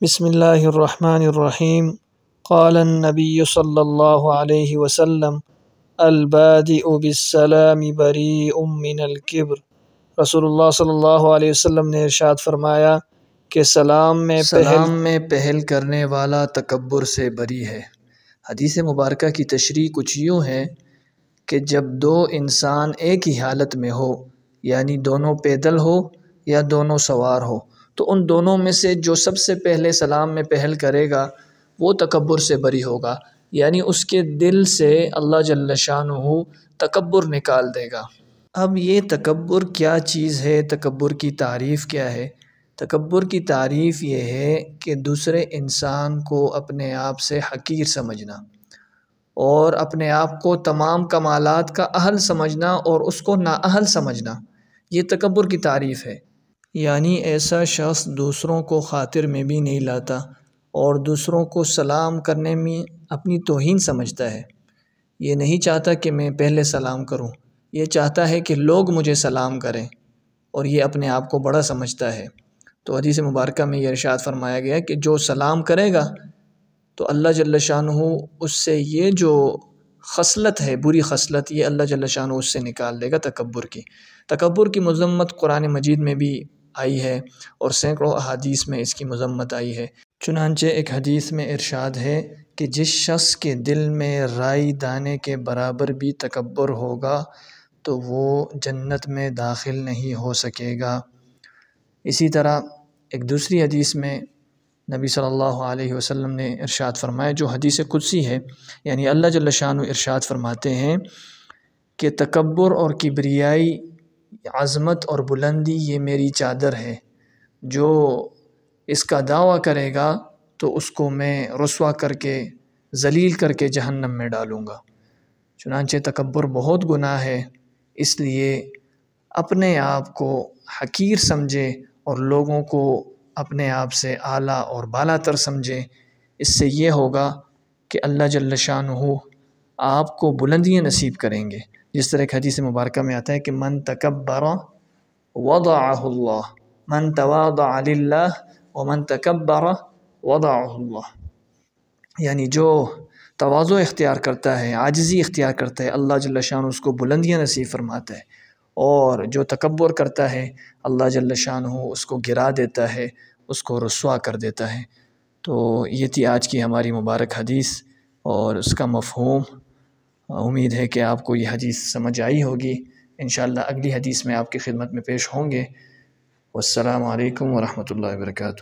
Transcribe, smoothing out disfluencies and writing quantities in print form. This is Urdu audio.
بسم اللہ الرحمن الرحیم قال النبی صلی اللہ علیہ وسلم البادئ بالسلام بریء من الکبر۔ رسول اللہ صلی اللہ علیہ وسلم نے ارشاد فرمایا کہ سلام میں پہل کرنے والا تکبر سے بری ہے۔ حدیث مبارکہ کی تشریح کچھ یوں ہے کہ جب دو انسان ایک ہی حالت میں ہو، یعنی دونوں پیدل ہو یا دونوں سوار ہو، تو ان دونوں میں سے جو سب سے پہلے سلام میں پہل کرے گا وہ تکبر سے بری ہوگا، یعنی اس کے دل سے اللہ جل شانہ تکبر نکال دے گا۔ اب یہ تکبر کیا چیز ہے؟ تکبر کی تعریف کیا ہے؟ تکبر کی تعریف یہ ہے کہ دوسرے انسان کو اپنے آپ سے حقیر سمجھنا اور اپنے آپ کو تمام کمالات کا اہل سمجھنا اور اس کو نااہل سمجھنا، یہ تکبر کی تعریف ہے۔ یعنی ایسا شخص دوسروں کو خاطر میں بھی نہیں لاتا اور دوسروں کو سلام کرنے میں اپنی توہین سمجھتا ہے۔ یہ نہیں چاہتا کہ میں پہلے سلام کروں، یہ چاہتا ہے کہ لوگ مجھے سلام کریں، اور یہ اپنے آپ کو بڑا سمجھتا ہے۔ تو حدیث مبارکہ میں یہ ارشاد فرمایا گیا کہ جو سلام کرے گا تو اللہ جل شانہ اس سے یہ جو خصلت ہے، بری خصلت، یہ اللہ جل شانہ اس سے نکال دے گا، تکبر کی۔ تکبر کی مذمت قرآن مجید میں بھی آئی ہے اور سینکڑوں احادیث میں اس کی مذمت آئی ہے۔ چنانچہ ایک حدیث میں ارشاد ہے کہ جس شخص کے دل میں رائی دانے کے برابر بھی تکبر ہوگا تو وہ جنت میں داخل نہیں ہو سکے گا۔ اسی طرح ایک دوسری حدیث میں نبی صلی اللہ علیہ وسلم نے ارشاد فرمایا، جو حدیث قدسی ہے، یعنی اللہ جل شانہ ارشاد فرماتے ہیں کہ تکبر اور کبریائی، عظمت اور بلندی یہ میری چادر ہے، جو اس کا دعویٰ کرے گا تو اس کو میں رسوا کر کے، ذلیل کر کے جہنم میں ڈالوں گا۔ چنانچہ تکبر بہت گناہ ہے، اس لیے اپنے آپ کو حقیر سمجھے اور لوگوں کو اپنے آپ سے اعلیٰ اور بالا تر سمجھے۔ اس سے یہ ہوگا کہ اللہ جل شانہ آپ کو بلندیاں نصیب کریں گے، جس طرح ایک حدیث مبارکہ میں آتا ہے کہ من تکبر وضعہ اللہ، من تواضع للہ ومن تکبر وضعہ اللہ، یعنی جو تواضع اختیار کرتا ہے، عاجزی اختیار کرتا ہے، اللہ جل شانہ اس کو بلندیاں نصیب فرماتا ہے، اور جو تکبر کرتا ہے اللہ جل شانہ اس کو گرا دیتا ہے، اس کو رسوا کر دیتا ہے۔ تو یہ تھی آج کی ہماری مبارک حدیث اور اس کا مفہوم۔ امید ہے کہ آپ کو یہ حدیث سمجھ آئی ہوگی۔ انشاءاللہ اگلی حدیث میں آپ کی خدمت میں پیش ہوں گے۔ والسلام علیکم ورحمۃ اللہ وبرکاتہ۔